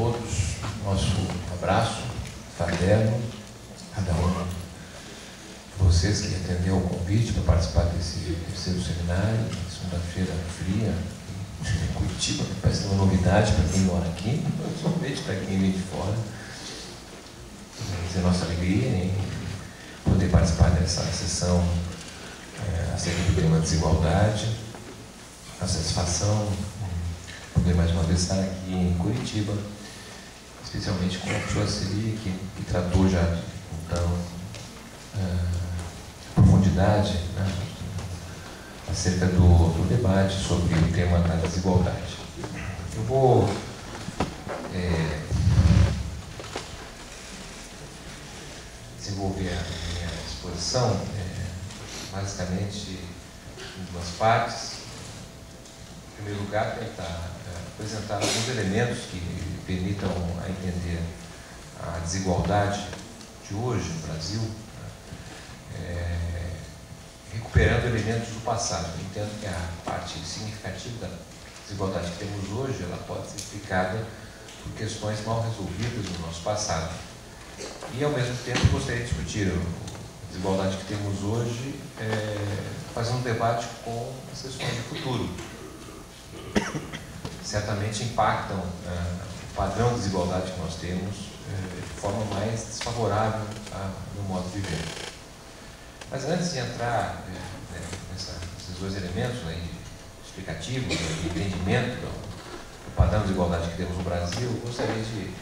todos nosso abraço fraterno, cada um de vocês que atendeu o convite para participar desse terceiro seminário, segunda-feira fria, em Curitiba, que parece uma novidade para quem mora aqui, principalmente para quem vem de fora. É nossa alegria em poder participar dessa sessão acerca do tema da desigualdade, a satisfação poder mais uma vez estar aqui em Curitiba, especialmente com a professora Celi, que tratou já então profundidade, né, acerca do debate sobre o tema da desigualdade. Eu vou desenvolver a minha exposição basicamente em duas partes. Em primeiro lugar, tentar apresentar alguns elementos que permitam a entender a desigualdade de hoje no Brasil, recuperando elementos do passado. Eu entendo que a parte significativa da desigualdade que temos hoje, ela pode ser explicada por questões mal resolvidas no nosso passado. E, ao mesmo tempo, gostaria de discutir a desigualdade que temos hoje, fazendo um debate com as questões do futuro. Certamente impactam o padrão de desigualdade que nós temos de forma mais desfavorável no modo de viver. Mas antes de entrar nesses dois elementos explicativos, de entendimento do padrão de desigualdade que temos no Brasil, eu gostaria de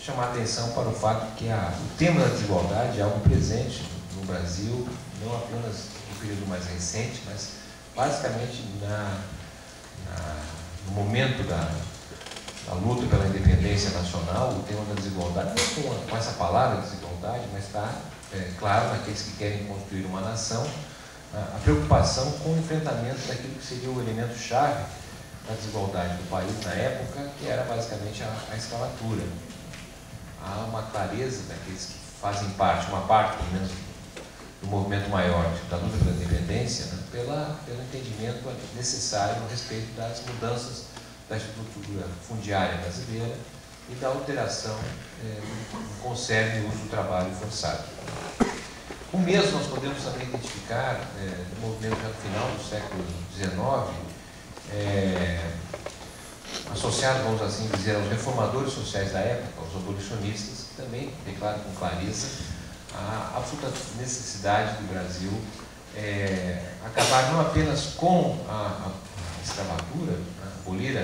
chamar a atenção para o fato que o tema da desigualdade é algo presente no Brasil, não apenas no período mais recente, mas basicamente no momento da luta pela independência nacional. O tema da desigualdade, não com essa palavra desigualdade, mas está claro naqueles que querem construir uma nação, a preocupação com o enfrentamento daquilo que seria o elemento-chave da desigualdade do país na época, que era basicamente a escravatura. Há uma clareza daqueles que fazem parte, uma parte, pelo menos, do movimento maior da luta pela independência, né, pelo entendimento necessário a respeito das mudanças da estrutura fundiária brasileira e da alteração que concerne o uso do trabalho forçado. O mesmo nós podemos também identificar no movimento já no final do século XIX, associado, vamos assim dizer, aos reformadores sociais da época, aos abolicionistas, que também declaram com clareza a absoluta necessidade do Brasil acabar não apenas com a escravatura, abolir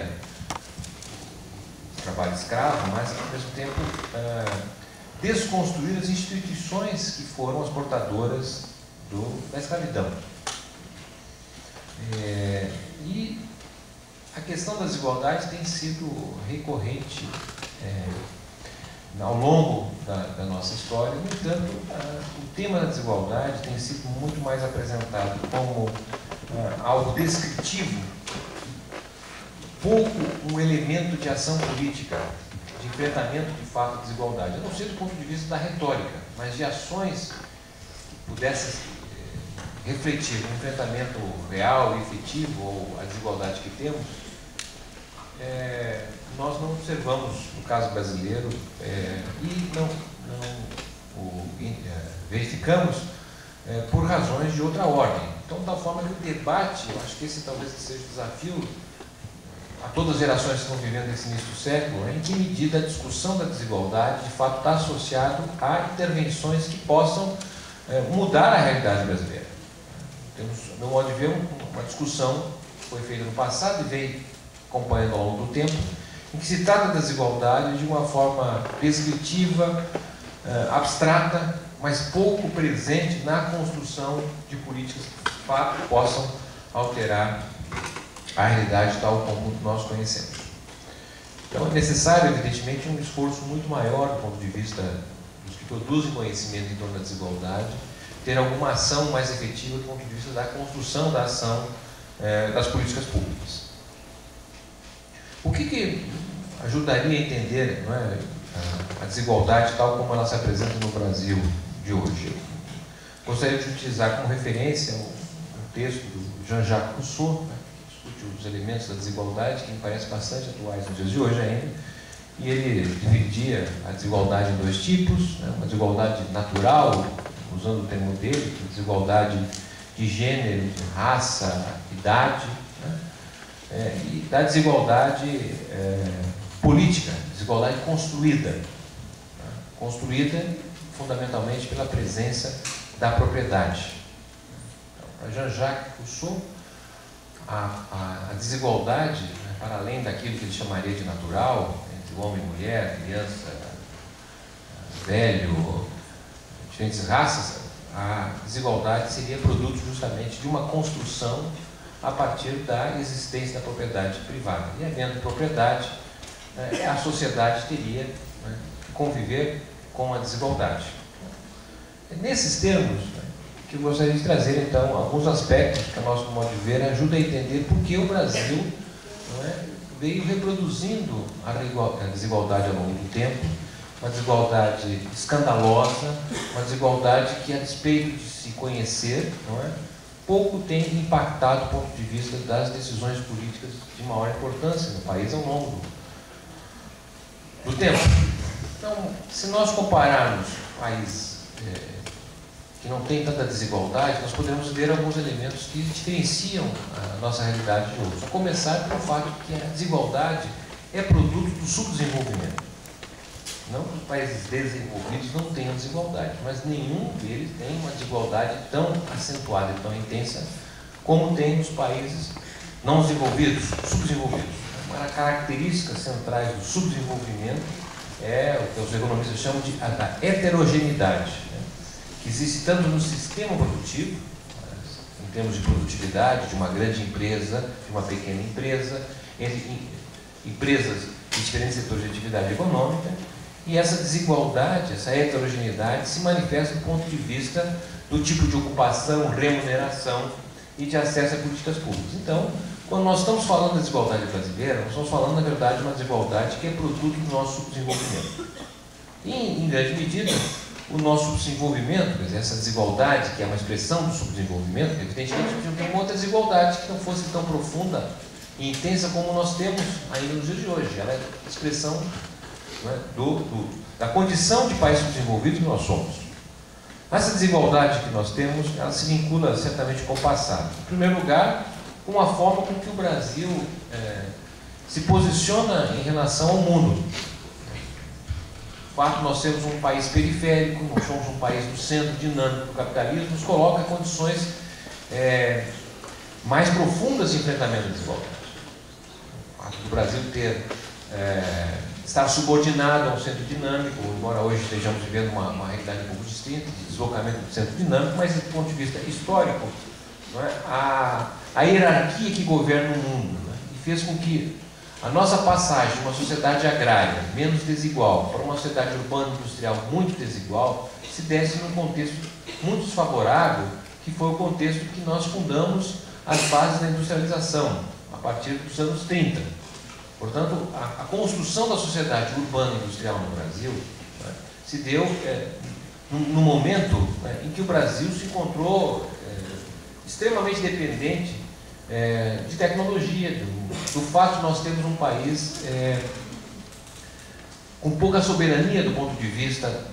o trabalho escravo, mas ao mesmo tempo desconstruir as instituições que foram as portadoras da escravidão. E a questão da desigualdade tem sido recorrente ao longo da nossa história. No entanto, o tema da desigualdade tem sido muito mais apresentado como algo descritivo, pouco um elemento de ação política, de enfrentamento de fato à desigualdade, a não ser do ponto de vista da retórica, mas de ações que pudessem refletir no enfrentamento real e efetivo ou a desigualdade que temos. Nós não observamos no caso brasileiro e não verificamos por razões de outra ordem. Então, da forma que o debate, eu acho que esse talvez seja o desafio a todas as gerações que estão vivendo nesse início do século, em que medida a discussão da desigualdade de fato está associado a intervenções que possam mudar a realidade brasileira. Temos, no meu modo de ver, uma discussão que foi feita no passado e veio acompanhando ao longo do tempo, em que se trata da desigualdade de uma forma descritiva, abstrata, mas pouco presente na construção de políticas que, de fato, possam alterar a realidade tal como nós conhecemos. Então, é necessário, evidentemente, um esforço muito maior do ponto de vista dos que produzem conhecimento em torno da desigualdade, ter alguma ação mais efetiva do ponto de vista da construção da ação das políticas públicas. O que ajudaria a entender, não é, a desigualdade tal como ela se apresenta no Brasil de hoje? Gostaria de utilizar como referência um texto do Jean-Jacques Rousseau, né, que discute os elementos da desigualdade, que me parece bastante atuais nos dias de hoje ainda, e ele dividia a desigualdade em dois tipos, né? Uma desigualdade natural, usando o termo dele, desigualdade de gênero, de raça, idade, né? E da desigualdade política, desigualdade construída, né? Construída fundamentalmente pela presença da propriedade. Para Jean-Jacques Rousseau, a desigualdade, né, para além daquilo que ele chamaria de natural, entre homem e mulher, criança, velho, diferentes raças, a desigualdade seria produto justamente de uma construção a partir da existência da propriedade privada. E havendo propriedade, a sociedade teria, né, que conviver com a desigualdade. É nesses termos, né, que eu gostaria de trazer, então, alguns aspectos que, a nosso modo de ver, ajudam a entender por que o Brasil, não é, veio reproduzindo a desigualdade ao longo do tempo, uma desigualdade escandalosa, uma desigualdade que, a despeito de se conhecer, não é, pouco tem impactado do ponto de vista das decisões políticas de maior importância no país ao longo do tempo. Então, se nós compararmos países que não tem tanta desigualdade, nós podemos ver alguns elementos que diferenciam a nossa realidade de outros. A começar pelo fato de que a desigualdade é produto do subdesenvolvimento. Não que os países desenvolvidos não tenham desigualdade, mas nenhum deles tem uma desigualdade tão acentuada e tão intensa como tem os países não desenvolvidos, subdesenvolvidos. Uma das características centrais do subdesenvolvimento é o que os economistas chamam de da heterogeneidade, né, que existe tanto no sistema produtivo, em termos de produtividade, de uma grande empresa, de uma pequena empresa, entre empresas de diferentes setores de atividade econômica. E essa desigualdade, essa heterogeneidade se manifesta do ponto de vista do tipo de ocupação, remuneração e de acesso a políticas públicas. Então, quando nós estamos falando da desigualdade brasileira, nós estamos falando, na verdade, de uma desigualdade que é produto do nosso subdesenvolvimento. E, em grande medida, o nosso subdesenvolvimento, quer dizer, essa desigualdade, que é uma expressão do subdesenvolvimento, evidentemente, não tem uma outra desigualdade que não fosse tão profunda e intensa como nós temos ainda nos dias de hoje. Ela é expressão, né, da condição de país subdesenvolvido que nós somos. Essa desigualdade que nós temos, ela se vincula certamente com o passado. Em primeiro lugar, com a forma com que o Brasil se posiciona em relação ao mundo. O fato de nós sermos um país periférico, nós somos um país do centro dinâmico do capitalismo, nos coloca em condições mais profundas de enfrentamento da desigualdade. O fato do Brasil estar subordinado a um centro dinâmico, embora hoje estejamos vivendo uma realidade um pouco distinta, de deslocamento do centro dinâmico, mas do ponto de vista histórico, não é, a hierarquia que governa o mundo, né, e fez com que a nossa passagem de uma sociedade agrária menos desigual para uma sociedade urbana industrial muito desigual se desse num contexto muito desfavorável, que foi o contexto que nós fundamos as bases da industrialização, a partir dos anos 30. Portanto, a construção da sociedade urbana industrial no Brasil, né, se deu no momento, né, em que o Brasil se encontrou extremamente dependente de tecnologia, do fato de nós termos um país com pouca soberania do ponto de vista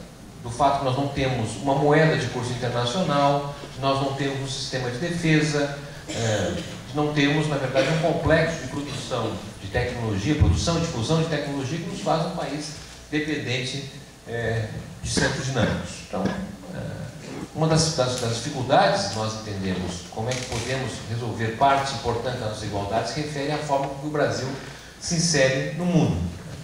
do fato que nós não temos uma moeda de curso internacional, que nós não temos um sistema de defesa, que não temos, na verdade, um complexo de produção de tecnologia, produção e difusão de tecnologia que nos faz um país dependente de centros dinâmicos. Então, uma das dificuldades que nós entendemos como é que podemos resolver parte importante das nossas desigualdades se refere à forma como o Brasil se insere no mundo.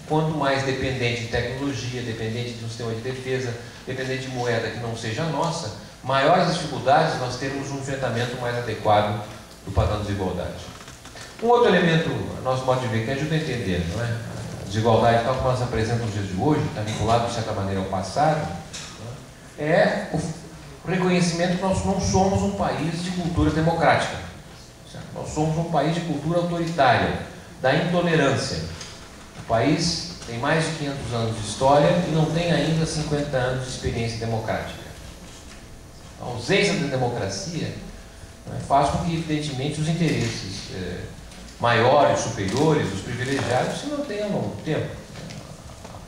Quanto mais dependente de tecnologia, dependente de um sistema de defesa, dependente de moeda que não seja a nossa, maiores as dificuldades nós termos um enfrentamento mais adequado do padrão de desigualdade. Um outro elemento, a nosso modo de ver, que ajuda a entender, não é? A desigualdade, tal como nós apresentamos nos dias de hoje, está vinculado, de certa maneira, ao passado, não é? É o reconhecimento que nós não somos um país de cultura democrática. Certo? Nós somos um país de cultura autoritária, da intolerância. O país tem mais de 500 anos de história e não tem ainda 50 anos de experiência democrática. A ausência da democracia, né, faz com que, evidentemente, os interesses maiores, superiores, os privilegiados se mantenham ao longo do tempo.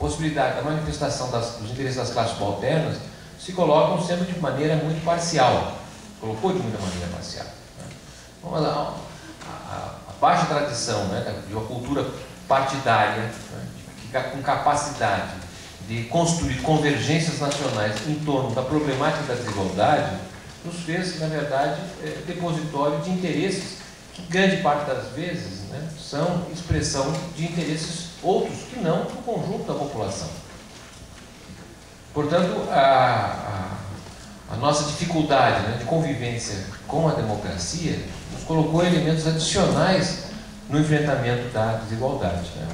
possibilidade da manifestação dos interesses das classes subalternas se colocam sempre de maneira muito parcial. Colocou de muita maneira parcial. Né? Vamos lá, a baixa tradição, né, de uma cultura partidária, né, com capacidade de construir convergências nacionais em torno da problemática da desigualdade, nos fez, na verdade, depositório de interesses que, grande parte das vezes, né, são expressão de interesses outros que não do conjunto da população. Portanto, a nossa dificuldade, né, de convivência com a democracia nos colocou elementos adicionais no enfrentamento da desigualdade. Né?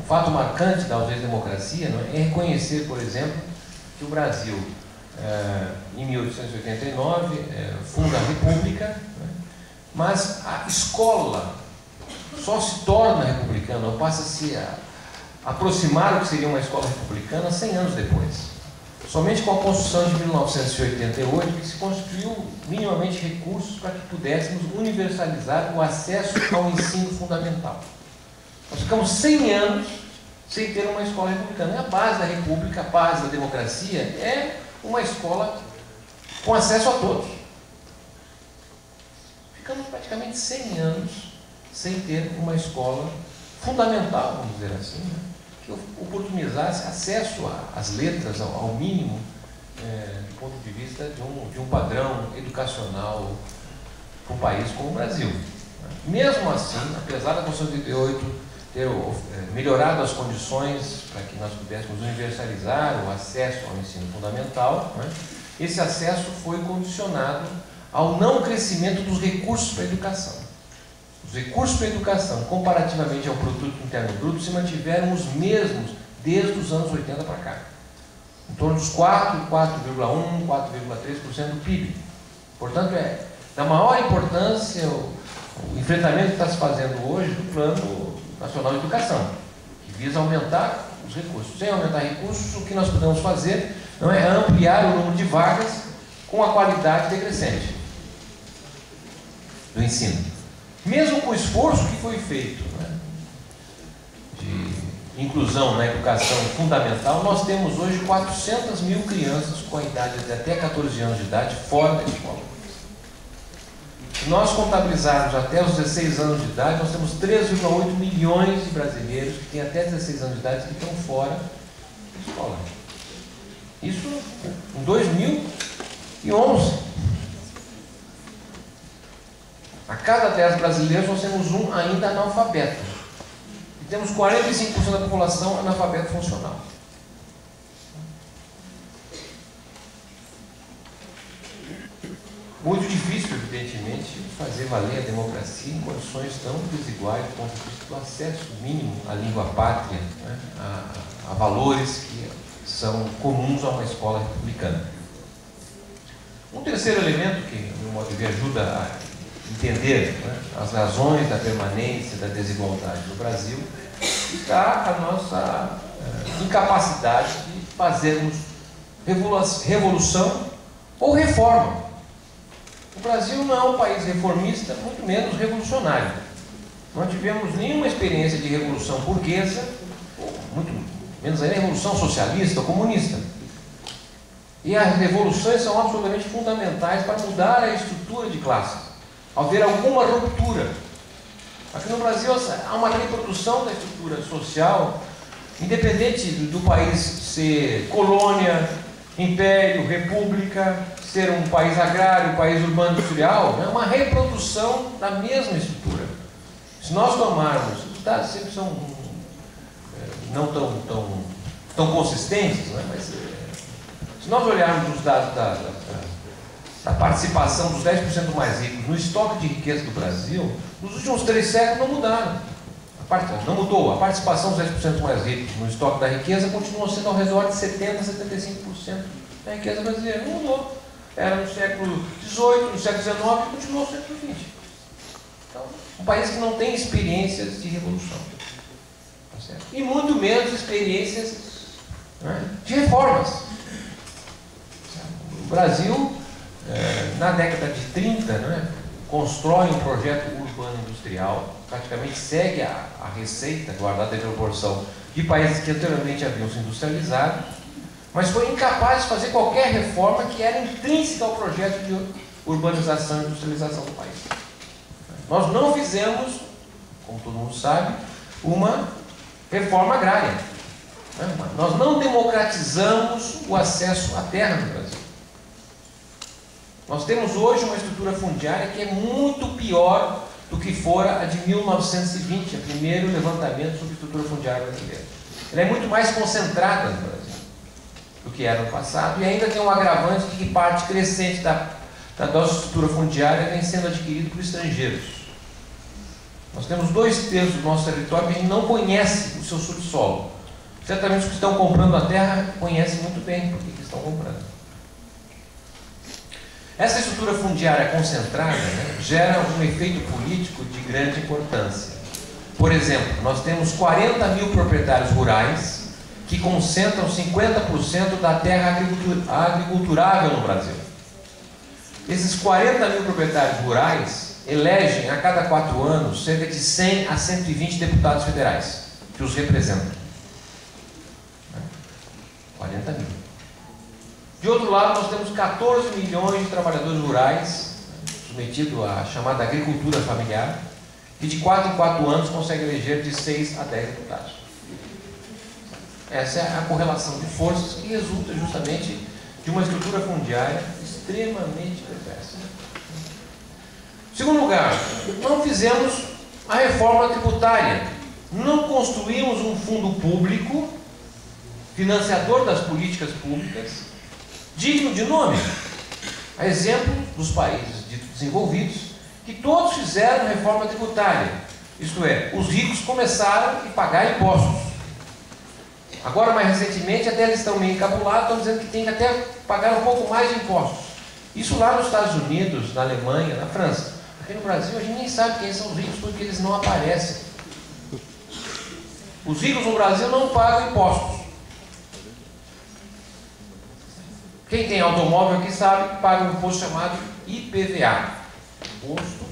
Um fato marcante da ausência de democracia, né, é reconhecer, por exemplo, que o Brasil, em 1889, funda a República, né, mas a escola só se torna republicana, ou passa a se aproximar do que seria uma escola republicana 100 anos depois. Somente com a Constituição de 1988 que se construiu minimamente recursos para que pudéssemos universalizar o acesso ao ensino fundamental. Nós ficamos 100 anos sem ter uma escola republicana. É a base da República, a base da democracia é uma escola com acesso a todos. Ficamos praticamente 100 anos sem ter uma escola fundamental, vamos dizer assim, né? Que oportunizasse acesso às letras, ao mínimo, do ponto de vista de um padrão educacional para um país como o Brasil. Mesmo assim, apesar da Constituição de 88 ter melhorado as condições para que nós pudéssemos universalizar o acesso ao ensino fundamental, né, esse acesso foi condicionado ao não crescimento dos recursos para a educação. Os recursos para a educação, comparativamente ao produto interno bruto, se mantiveram os mesmos desde os anos 80 para cá. Em torno dos 4,1%, 4,3% do PIB. Portanto, é da maior importância o enfrentamento que está se fazendo hoje do Plano Nacional de Educação, que visa aumentar os recursos. Sem aumentar recursos, o que nós podemos fazer não é ampliar o número de vagas com a qualidade decrescente do ensino. Mesmo com o esforço que foi feito, né, de inclusão na educação fundamental, nós temos hoje 400 mil crianças com a idade de até 14 anos de idade fora da escola. Se nós contabilizarmos até os 16 anos de idade, nós temos 3,8 milhões de brasileiros que têm até 16 anos de idade que estão fora da escola. Isso em 2011. A cada 10 brasileiros, nós temos um ainda analfabeto. E temos 45% da população analfabeto funcional. Muito difícil, evidentemente, fazer valer a democracia em condições tão desiguais do ponto de vista do acesso mínimo à língua pátria, né, a valores que são comuns a uma escola republicana. Um terceiro elemento que, no meu modo de ver, ajuda a entender, né, as razões da permanência da desigualdade no Brasil, está a nossa incapacidade de fazermos revolução ou reforma. O Brasil não é um país reformista, muito menos revolucionário. Não tivemos nenhuma experiência de revolução burguesa, muito menos ainda revolução socialista ou comunista. E as revoluções são absolutamente fundamentais para mudar a estrutura de classes. Ao haver alguma ruptura. Aqui no Brasil há uma reprodução da estrutura social, independente do país ser colônia, império, república, ser um país agrário, país urbano industrial, é uma reprodução da mesma estrutura. Se nós tomarmos, os dados sempre são não tão consistentes, né? Mas se nós olharmos os dados da participação dos 10% mais ricos no estoque de riqueza do Brasil, nos últimos 3 séculos não mudaram. Não mudou. A participação dos 10% mais ricos no estoque da riqueza continua sendo ao redor de 70% a 75% da riqueza brasileira. Não mudou. Era no século XVIII, no século XIX e continuou no século XX. Então, um país que não tem experiências de revolução. Tá certo? E muito menos experiências, né, de reformas. O Brasil, na década de 30, né, constrói um projeto urbano industrial praticamente segue a receita, guardada em proporção, de países que anteriormente haviam se industrializado, mas foi incapaz de fazer qualquer reforma que era intrínseca ao projeto de urbanização e industrialização do país. Nós não fizemos, como todo mundo sabe, uma reforma agrária. Nós não democratizamos o acesso à terra no Brasil. Nós temos hoje uma estrutura fundiária que é muito pior do que fora a de 1920, o primeiro levantamento sobre estrutura fundiária brasileira. Ela é muito mais concentrada no Brasil do que era no passado, e ainda tem um agravante de que parte crescente da nossa estrutura fundiária vem sendo adquirida por estrangeiros. Nós temos 2/3 do nosso território que a gente não conhece o seu subsolo. Certamente os que estão comprando a terra conhecem muito bem por que estão comprando. Essa estrutura fundiária concentrada, gera um efeito político de grande importância. Por exemplo, nós temos 40 mil proprietários rurais que concentram 50% da terra agriculturável no Brasil. Esses 40 mil proprietários rurais elegem a cada 4 anos cerca de 100 a 120 deputados federais que os representam. 40 mil. De outro lado, nós temos 14 milhões de trabalhadores rurais submetidos à chamada agricultura familiar, que de 4 em 4 anos conseguem eleger de 6 a 10 deputados. Essa é a correlação de forças que resulta justamente de uma estrutura fundiária extremamente perversa. Em segundo lugar, não fizemos a reforma tributária. Não construímos um fundo público, financiador das políticas públicas, digno de nome. A exemplo dos países desenvolvidos, que todos fizeram reforma tributária. Isto é, os ricos começaram a pagar impostos. Agora, mais recentemente, até eles estão meio encabulados, estão dizendo que tem que até pagar um pouco mais de impostos. Isso lá nos Estados Unidos, na Alemanha, na França. Aqui no Brasil, a gente nem sabe quem são os ricos, porque eles não aparecem. Os ricos no Brasil não pagam impostos. Quem tem automóvel aqui sabe que paga um imposto chamado IPVA. Imposto,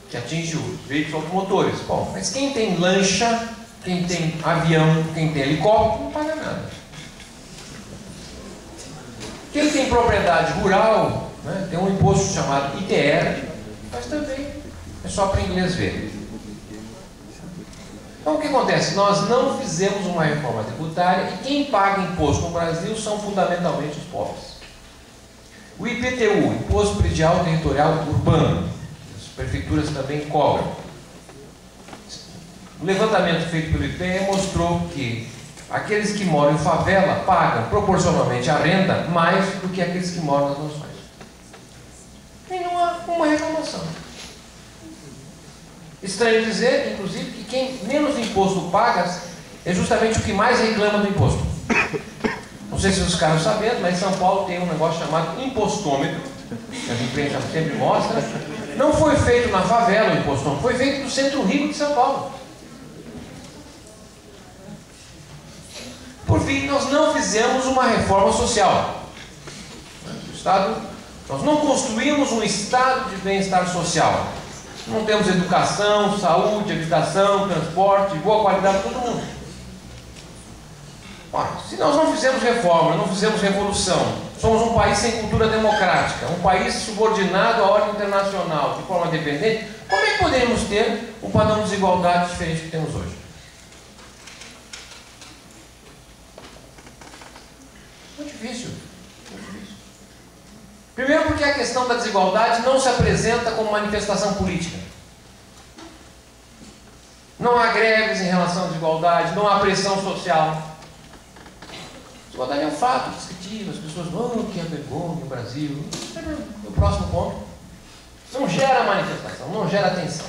que atinge os veículos automotores. Bom, mas quem tem lancha, quem tem avião, quem tem helicóptero, não paga nada. Quem tem propriedade rural, tem um imposto chamado ITR, mas também é só para inglês ver. Então o que acontece? Nós não fizemos uma reforma tributária e quem paga imposto no Brasil são fundamentalmente os pobres. O IPTU, Imposto Predial Territorial Urbano, as prefeituras também cobram. O levantamento feito pelo IPE mostrou que aqueles que moram em favela pagam proporcionalmente a renda mais do que aqueles que moram nas mansões. E não há uma reclamação. Estranho dizer, inclusive, que quem menos imposto paga é justamente o que mais reclama do imposto. Não sei se vocês ficaram sabendo, mas em São Paulo tem um negócio chamado impostômetro, que a imprensa sempre mostra. Não foi feito na favela o impostômetro, foi feito no centro rico de São Paulo. Por fim, nós não fizemos uma reforma social. O Estado, nós não construímos um estado de bem-estar social. Não temos educação, saúde, habitação, transporte, boa qualidade para todo mundo. Ora, se nós não fizemos reforma, não fizemos revolução, somos um país sem cultura democrática, um país subordinado à ordem internacional, de forma dependente, como é que poderíamos ter um padrão de desigualdade diferente que temos hoje? Muito difícil. Primeiro porque a questão da desigualdade não se apresenta como manifestação política. Não há greves em relação à desigualdade, não há pressão social. Desigualdade é um fato descritivo, as pessoas vão, que é vergonha no Brasil. No próximo ponto, não gera manifestação, não gera atenção.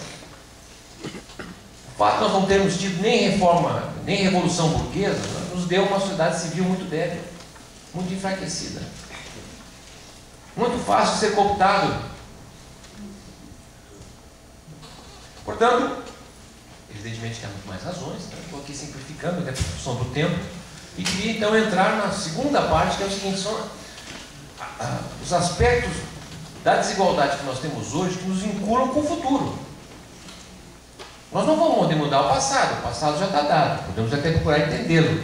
O fato de nós não termos tido nem reforma, nem revolução burguesa, nos deu uma sociedade civil muito débil, muito enfraquecida. Muito fácil de ser cooptado. Portanto, evidentemente que há muito mais razões, estou aqui simplificando, até por função do tempo, e queria então entrar na segunda parte, que é o seguinte: são os aspectos da desigualdade que nós temos hoje que nos vinculam com o futuro. Nós não vamos poder mudar o passado já está dado, podemos até procurar entendê-lo.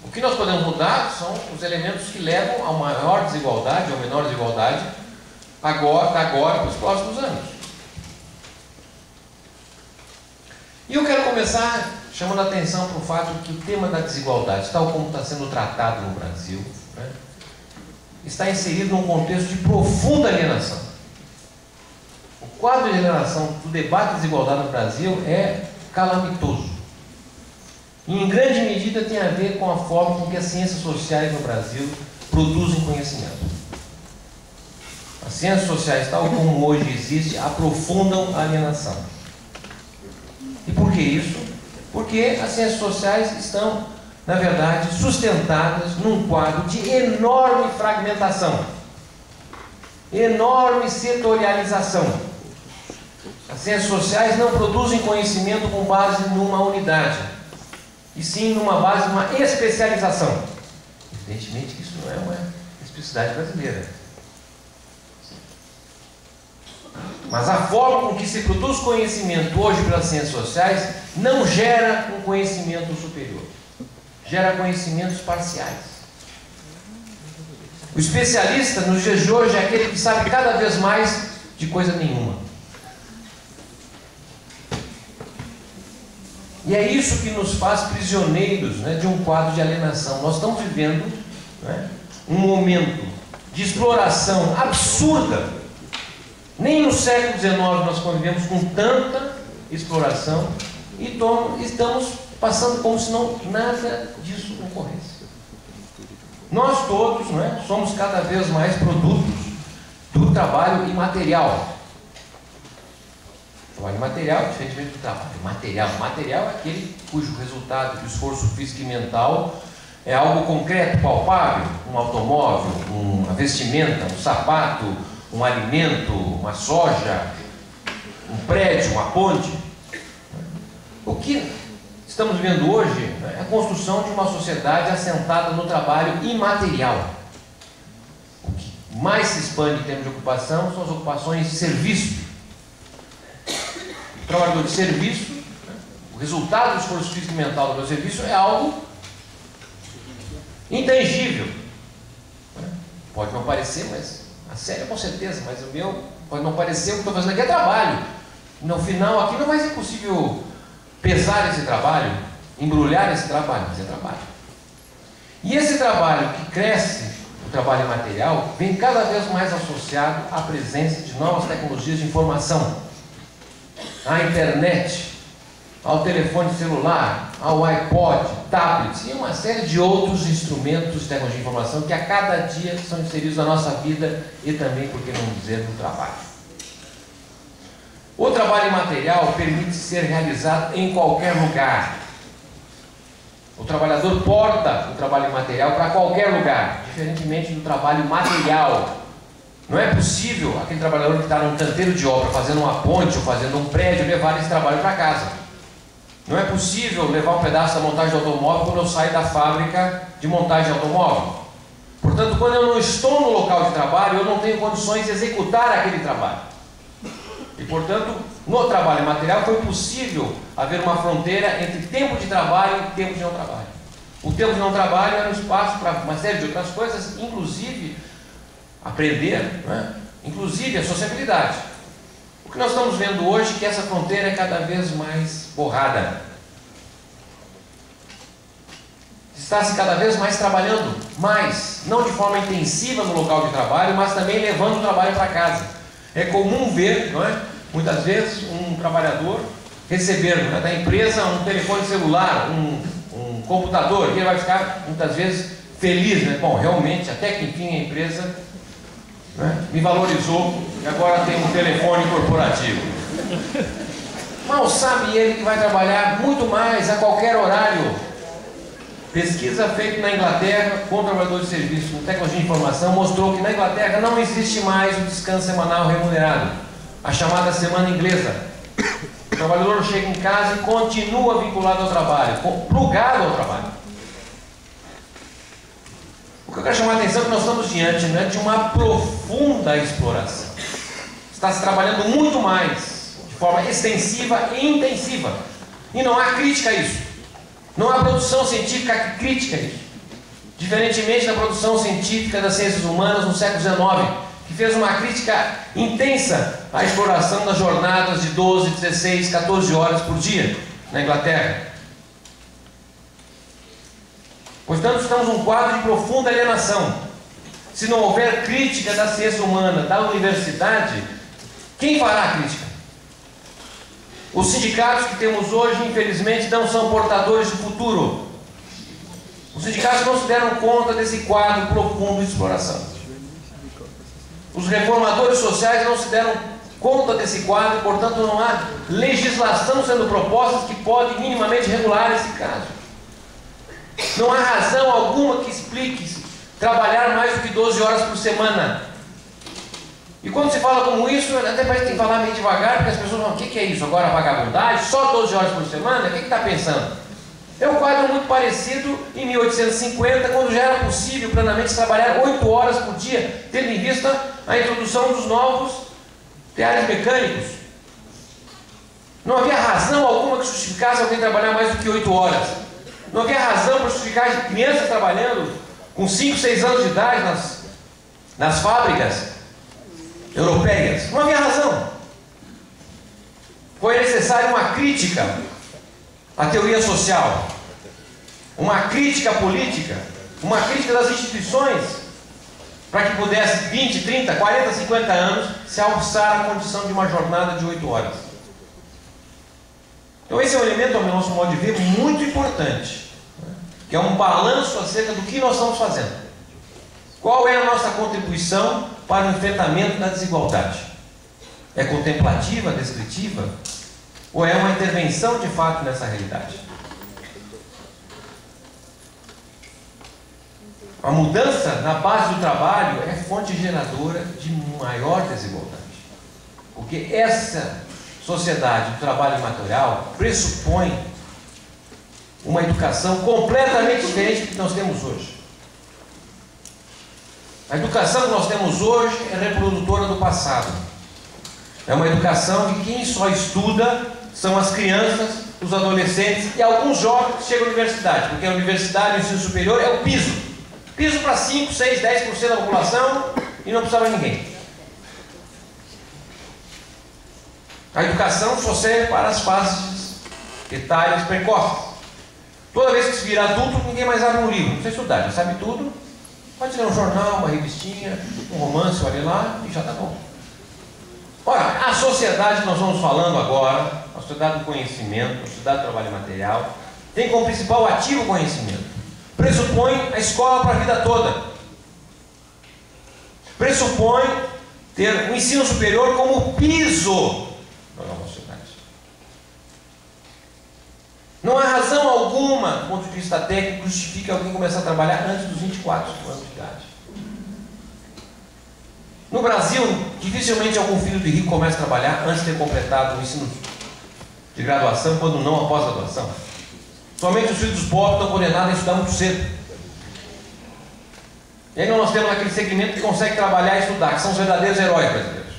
O que nós podemos mudar são os elementos que levam a maior desigualdade ou menor desigualdade agora para os próximos anos. E eu quero começar chamando a atenção para o fato que o tema da desigualdade, tal como está sendo tratado no Brasil, né, está inserido num contexto de profunda alienação. O quadro de alienação do debate de desigualdade no Brasil é calamitoso. E, em grande medida, tem a ver com a forma com que as ciências sociais no Brasil produzem conhecimento. As ciências sociais, tal como hoje existe, aprofundam a alienação. E por que isso? Porque as ciências sociais estão, na verdade, sustentadas num quadro de enorme fragmentação, enorme setorialização. As ciências sociais não produzem conhecimento com base numa unidade, e sim numa base de uma especialização. Evidentemente que isso não é uma especificidade brasileira. Mas a forma com que se produz conhecimento hoje pelas ciências sociais não gera um conhecimento superior. Gera conhecimentos parciais. O especialista nos dias de hoje é aquele que sabe cada vez mais de coisa nenhuma. E é isso que nos faz prisioneiros, né, de um quadro de alienação. Nós estamos vivendo, né, um momento de exploração absurda. Nem no século XIX nós convivemos com tanta exploração e estamos passando como se nada disso ocorresse. Nós todos, né, somos cada vez mais produtos do trabalho imaterial. O trabalho material, diferentemente do trabalho material. Material é aquele cujo resultado do esforço físico e mental é algo concreto, palpável, um automóvel, uma vestimenta, um sapato, um alimento, uma soja, um prédio, uma ponte. O que estamos vendo hoje é a construção de uma sociedade assentada no trabalho imaterial. O que mais se expande em termos de ocupação são as ocupações de serviço. O trabalhador de serviço, o resultado do esforço físico e mental do meu serviço é algo intangível. Pode não parecer, mas a sério com certeza, mas o meu pode não parecer, o que estou fazendo aqui é trabalho. No final aqui não vai ser possível pesar esse trabalho, embrulhar esse trabalho, mas é trabalho. E esse trabalho que cresce, o trabalho material, vem cada vez mais associado à presença de novas tecnologias de informação, à internet, ao telefone celular, ao iPod, tablets e uma série de outros instrumentos de tecnologia de informação que a cada dia são inseridos na nossa vida e também, por que não dizer, no trabalho. O trabalho imaterial permite ser realizado em qualquer lugar. O trabalhador porta o trabalho imaterial para qualquer lugar, diferentemente do trabalho material. Não é possível aquele trabalhador que está num canteiro de obra, fazendo uma ponte ou fazendo um prédio, levar esse trabalho para casa. Não é possível levar um pedaço da montagem do automóvel quando eu saio da fábrica de montagem de automóvel. Portanto, quando eu não estou no local de trabalho, eu não tenho condições de executar aquele trabalho. E, portanto, no trabalho material foi possível haver uma fronteira entre tempo de trabalho e tempo de não trabalho. O tempo de não trabalho era um espaço para uma série de outras coisas, inclusive aprender, né? Inclusive a sociabilidade. O que nós estamos vendo hoje é que essa fronteira é cada vez mais borrada. Está-se cada vez mais trabalhando mais, não de forma intensiva no local de trabalho, mas também levando o trabalho para casa. É comum ver, não é, muitas vezes, um trabalhador receber, né, da empresa um telefone celular, um computador, e ele vai ficar muitas vezes feliz, né? Bom, realmente, até que enfim a empresa, né, me valorizou e agora tem um telefone corporativo. Mal sabe ele que vai trabalhar muito mais a qualquer horário. Pesquisa feita na Inglaterra com trabalhadores de serviço com tecnologia de informação mostrou que na Inglaterra não existe mais o descanso semanal remunerado, a chamada semana inglesa. O trabalhador chega em casa e continua vinculado ao trabalho, plugado ao trabalho. O que eu quero chamar a atenção é que nós estamos diante, né, de uma profunda exploração. Está se trabalhando muito mais, de forma extensiva e intensiva. E não há crítica a isso. Não há produção científica que critica isso. Diferentemente da produção científica das ciências humanas no século XIX, que fez uma crítica intensa à exploração das jornadas de 12, 16, 14 horas por dia na Inglaterra. Portanto, estamos num quadro de profunda alienação. Se não houver crítica da ciência humana, da universidade, quem fará a crítica? Os sindicatos que temos hoje, infelizmente, não são portadores do futuro. Os sindicatos não se deram conta desse quadro profundo de exploração. Os reformadores sociais não se deram conta desse quadro, portanto não há legislação sendo proposta que pode minimamente regular esse caso. Não há razão alguma que explique trabalhar mais do que 12 horas por semana. E quando se fala como isso, até parece que tem que falar meio devagar, porque as pessoas falam, o que é isso? Agora vagabundagem? Só 12 horas por semana? O que está pensando? É um quadro muito parecido em 1850, quando já era possível plenamente trabalhar 8 horas por dia, tendo em vista a introdução dos novos teares mecânicos. Não havia razão alguma que justificasse alguém trabalhar mais do que 8 horas. Não havia razão para justificar crianças trabalhando com 5, 6 anos de idade nas fábricas europeias. Não havia razão. Foi necessária uma crítica à teoria social, uma crítica política, uma crítica das instituições, para que pudesse 20, 30, 40, 50 anos se alçar a condição de uma jornada de 8 horas. Então esse é um elemento, ao nosso modo de ver, muito importante, que é um balanço acerca do que nós estamos fazendo. Qual é a nossa contribuição para o enfrentamento da desigualdade? É contemplativa, descritiva? Ou é uma intervenção de fato nessa realidade? A mudança na base do trabalho é fonte geradora de maior desigualdade. Porque essa sociedade do trabalho imaterial pressupõe uma educação completamente diferente do que nós temos hoje. A educação que nós temos hoje é reprodutora do passado. É uma educação de quem só estuda são as crianças, os adolescentes e alguns jovens que chegam à universidade, porque a universidade e o ensino superior é o piso. Piso para 5, 6, 10% da população e não precisava ninguém. A educação só serve para as fases etárias precoces. Toda vez que se vira adulto, ninguém mais abre um livro, não precisa estudar, já sabe tudo. Pode ler um jornal, uma revistinha, um romance, olha lá e já está bom. Ora, a sociedade que nós vamos falando agora, a sociedade do conhecimento, a sociedade do trabalho material, tem como principal ativo o conhecimento. Pressupõe a escola para a vida toda. Pressupõe ter o ensino superior como piso da nossa sociedade. Não há razão alguma, do ponto de vista técnico, que justifique alguém começar a trabalhar antes dos 24 anos de idade. No Brasil, dificilmente algum filho de rico começa a trabalhar antes de ter completado o ensino de graduação, quando não após a graduação. Somente os filhos dos pobres estão condenados a estudar muito cedo. E aí nós temos aquele segmento que consegue trabalhar e estudar, que são os verdadeiros heróis brasileiros.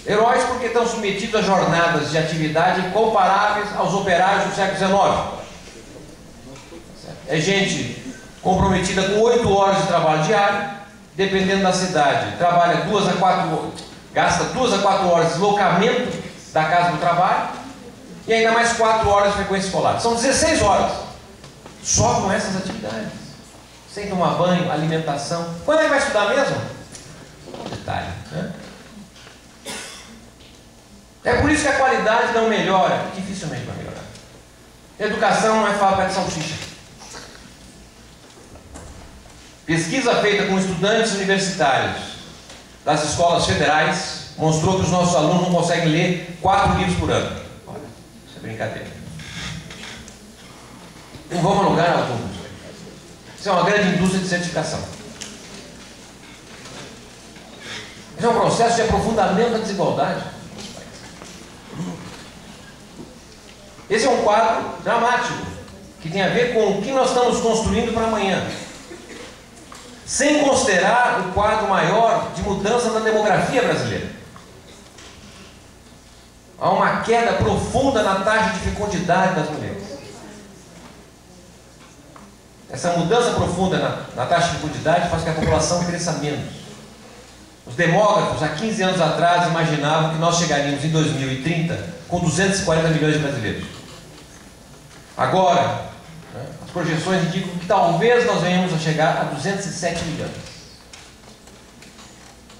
Heróis porque estão submetidos a jornadas de atividade comparáveis aos operários do século XIX. É gente comprometida com 8 horas de trabalho diário, dependendo da cidade, trabalha 2 a 4 horas, gasta 2 a 4 horas de deslocamento da casa do trabalho e ainda mais 4 horas de frequência escolar. São 16 horas só com essas atividades, sem tomar banho, alimentação. Quando ele vai estudar mesmo? Detalhe, né? É por isso que a qualidade não melhora, dificilmente vai melhorar. Educação não é falar pé de salsicha. Pesquisa feita com estudantes universitários das escolas federais mostrou que os nossos alunos não conseguem ler 4 livros por ano. Olha, isso é brincadeira. Não vamos a lugar algum. Isso é uma grande indústria de certificação. Isso é um processo de aprofundamento da desigualdade. Esse é um quadro dramático, que tem a ver com o que nós estamos construindo para amanhã. Sem considerar o quadro maior de mudança na demografia brasileira. Há uma queda profunda na taxa de fecundidade das mulheres. Essa mudança profunda na taxa de fecundidade faz com que a população cresça menos. Os demógrafos, há 15 anos atrás, imaginavam que nós chegaríamos em 2030 com 240 milhões de brasileiros. Agora, as projeções indicam que talvez nós venhamos a chegar a 207 milhões.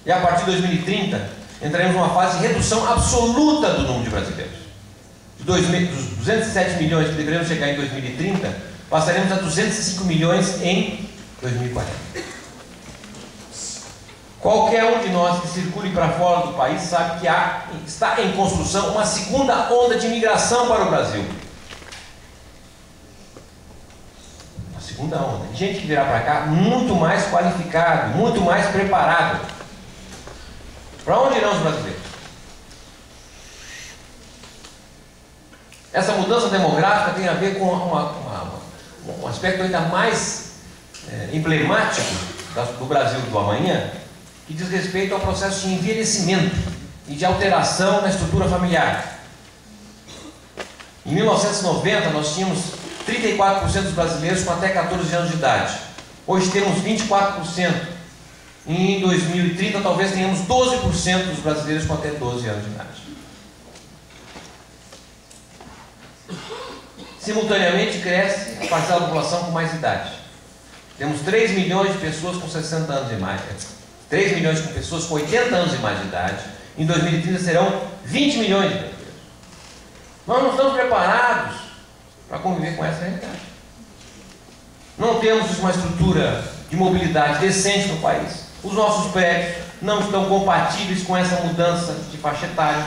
E a partir de 2030, entraremos numa fase de redução absoluta do número de brasileiros. Dos 207 milhões que deveremos chegar em 2030, passaremos a 205 milhões em 2040. Qualquer um de nós que circule para fora do país sabe que está em construção uma segunda onda de imigração para o Brasil. Uma segunda onda. Gente que virá para cá muito mais qualificado, muito mais preparado. Para onde irão os brasileiros? Essa mudança demográfica tem a ver com um aspecto ainda mais emblemático do Brasil do amanhã, que diz respeito ao processo de envelhecimento e de alteração na estrutura familiar. Em 1990, nós tínhamos 34% dos brasileiros com até 14 anos de idade. Hoje temos 24%. E em 2030, talvez tenhamos 12% dos brasileiros com até 12 anos de idade. Simultaneamente, cresce a parcela da população com mais idade. Temos 3 milhões de pessoas com 60 anos e mais. 3 milhões de pessoas com 80 anos e mais de idade. Em 2030 serão 20 milhões de brasileiros. Nós não estamos preparados para conviver com essa realidade. Não temos uma estrutura de mobilidade decente no país. Os nossos prédios não estão compatíveis com essa mudança de faixa etária.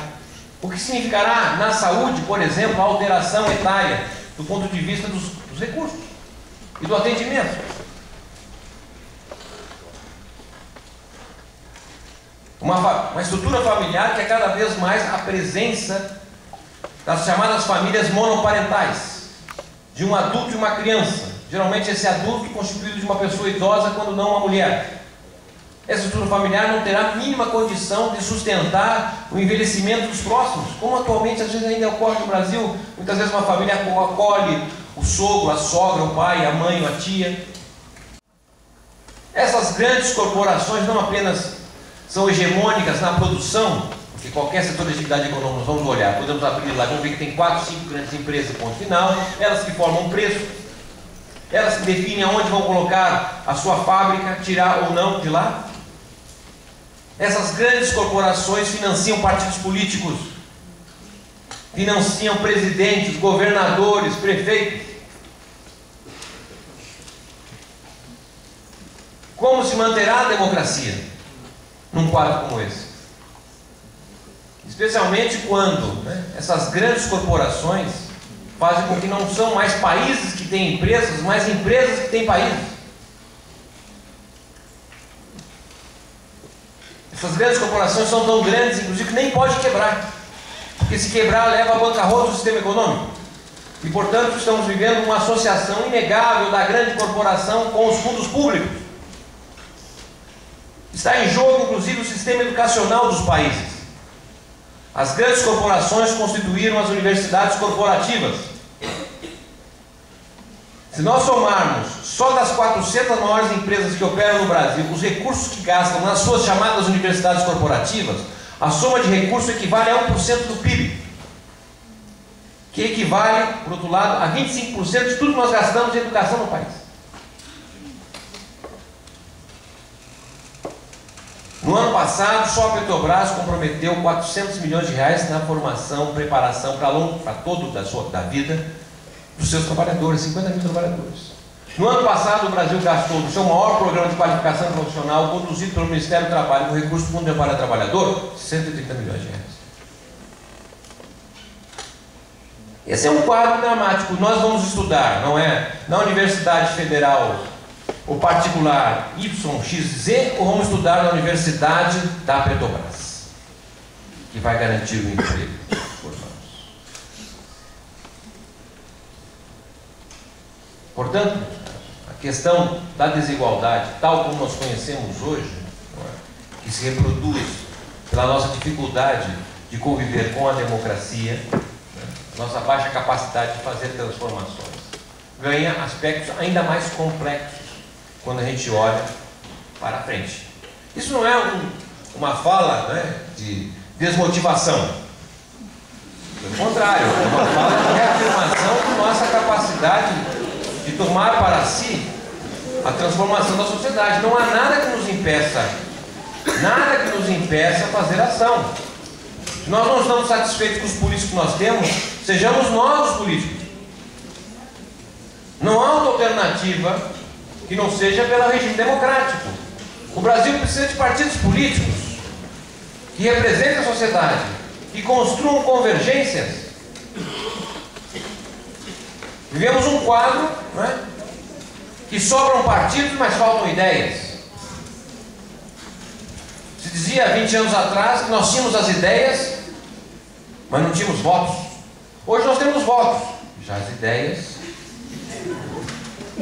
O que significará na saúde, por exemplo, a alteração etária do ponto de vista dos recursos e do atendimento. Uma estrutura familiar que é cada vez mais a presença das chamadas famílias monoparentais, de um adulto e uma criança. Geralmente esse adulto constituído de uma pessoa idosa, quando não uma mulher. Essa estrutura familiar não terá a mínima condição de sustentar o envelhecimento dos próximos, como atualmente às vezes ainda ocorre no Brasil. Muitas vezes uma família acolhe o sogro, a sogra, o pai, a mãe, a tia. Essas grandes corporações não apenas são hegemônicas na produção, porque qualquer setor de atividade econômica nós vamos olhar, podemos abrir lá, vamos ver que tem 4, 5 grandes empresas, ponto final, elas que formam preço, elas que definem aonde vão colocar a sua fábrica, tirar ou não de lá. Essas grandes corporações financiam partidos políticos, financiam presidentes, governadores, prefeitos. Como se manterá a democracia num quadro como esse? Especialmente quando essas grandes corporações fazem com que não são mais países que têm empresas, mas empresas que têm países. Essas grandes corporações são tão grandes, inclusive, que nem pode quebrar. Porque se quebrar, leva à bancarrota do sistema econômico. E, portanto, estamos vivendo uma associação inegável da grande corporação com os fundos públicos. Está em jogo, inclusive, o sistema educacional dos países. As grandes corporações constituíram as universidades corporativas. Se nós somarmos só das 400 maiores empresas que operam no Brasil, os recursos que gastam nas suas chamadas universidades corporativas, a soma de recursos equivale a 1% do PIB. Que equivale, por outro lado, a 25% de tudo que nós gastamos em educação no país. No ano passado, só a Petrobras comprometeu 400 milhões de reais na formação, preparação para todo da vida dos seus trabalhadores, 50 mil trabalhadores. No ano passado, o Brasil gastou no seu maior programa de qualificação profissional, conduzido pelo Ministério do Trabalho, com recurso do Fundo de Amparo ao Trabalhador, 130 milhões de reais. Esse é um quadro dramático. Nós vamos estudar, não é na Universidade Federal ou particular YXZ, ou vamos estudar na Universidade da Petrobras, que vai garantir o emprego. Portanto, a questão da desigualdade, tal como nós conhecemos hoje, que se reproduz pela nossa dificuldade de conviver com a democracia, né, nossa baixa capacidade de fazer transformações, ganha aspectos ainda mais complexos quando a gente olha para frente. Isso não é uma fala, né, de desmotivação. Pelo contrário, é uma fala de reafirmação de nossa capacidade de tomar para si a transformação da sociedade. Não há nada que nos impeça a fazer ação. Se nós não estamos satisfeitos com os políticos que nós temos, sejamos nós os políticos. Não há outra alternativa que não seja pelo regime democrático. O Brasil precisa de partidos políticos que representem a sociedade, que construam convergências. Vivemos um quadro, né, que sobram partidos, mas faltam ideias. Se dizia há 20 anos atrás que nós tínhamos as ideias, mas não tínhamos votos. Hoje nós temos votos, já as ideias.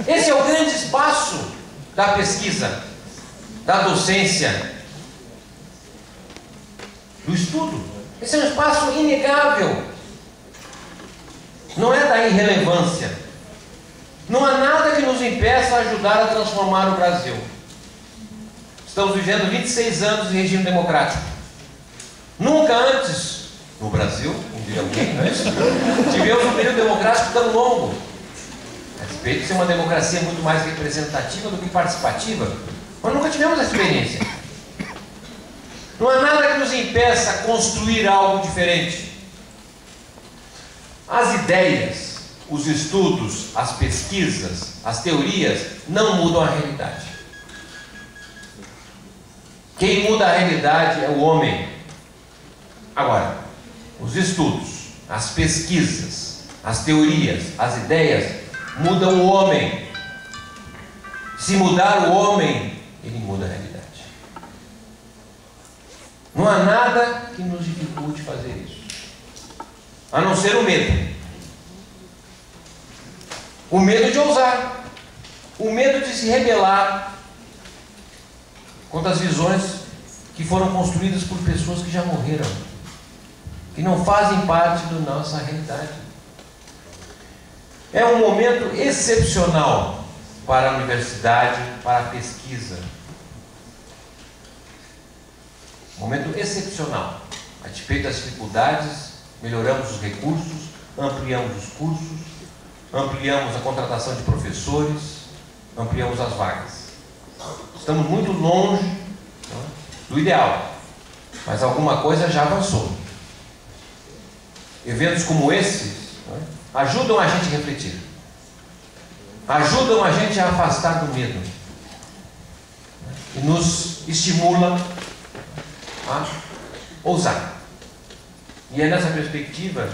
Esse é o grande espaço da pesquisa, da docência, do estudo. Esse é um espaço inegável. Não é da irrelevância. Não há nada que nos impeça a ajudar a transformar o Brasil. Estamos vivendo 26 anos de regime democrático. Nunca antes, no Brasil, não diria alguém antes, tivemos um período democrático tão longo. A respeito de ser uma democracia muito mais representativa do que participativa, mas nunca tivemos essa experiência. Não há nada que nos impeça a construir algo diferente. As ideias, os estudos, as pesquisas, as teorias não mudam a realidade. Quem muda a realidade é o homem. Agora, os estudos, as pesquisas, as teorias, as ideias mudam o homem. Se mudar o homem, ele muda a realidade. Não há nada que nos dificulte fazer isso, a não ser o medo. O medo de ousar, o medo de se rebelar contra as visões que foram construídas por pessoas que já morreram, que não fazem parte da nossa realidade. É um momento excepcional para a universidade, para a pesquisa. Momento excepcional. A despeito das dificuldades, melhoramos os recursos, ampliamos os cursos, ampliamos a contratação de professores, ampliamos as vagas. Estamos muito longe, né, do ideal, mas alguma coisa já avançou. Eventos como esses, né, ajudam a gente a refletir, ajudam a gente a afastar do medo, né, e nos estimulam a ousar. E é nessa perspectiva,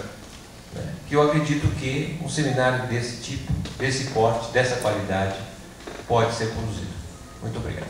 né, que eu acredito que um seminário desse tipo, desse porte, dessa qualidade, pode ser conduzido. Muito obrigado.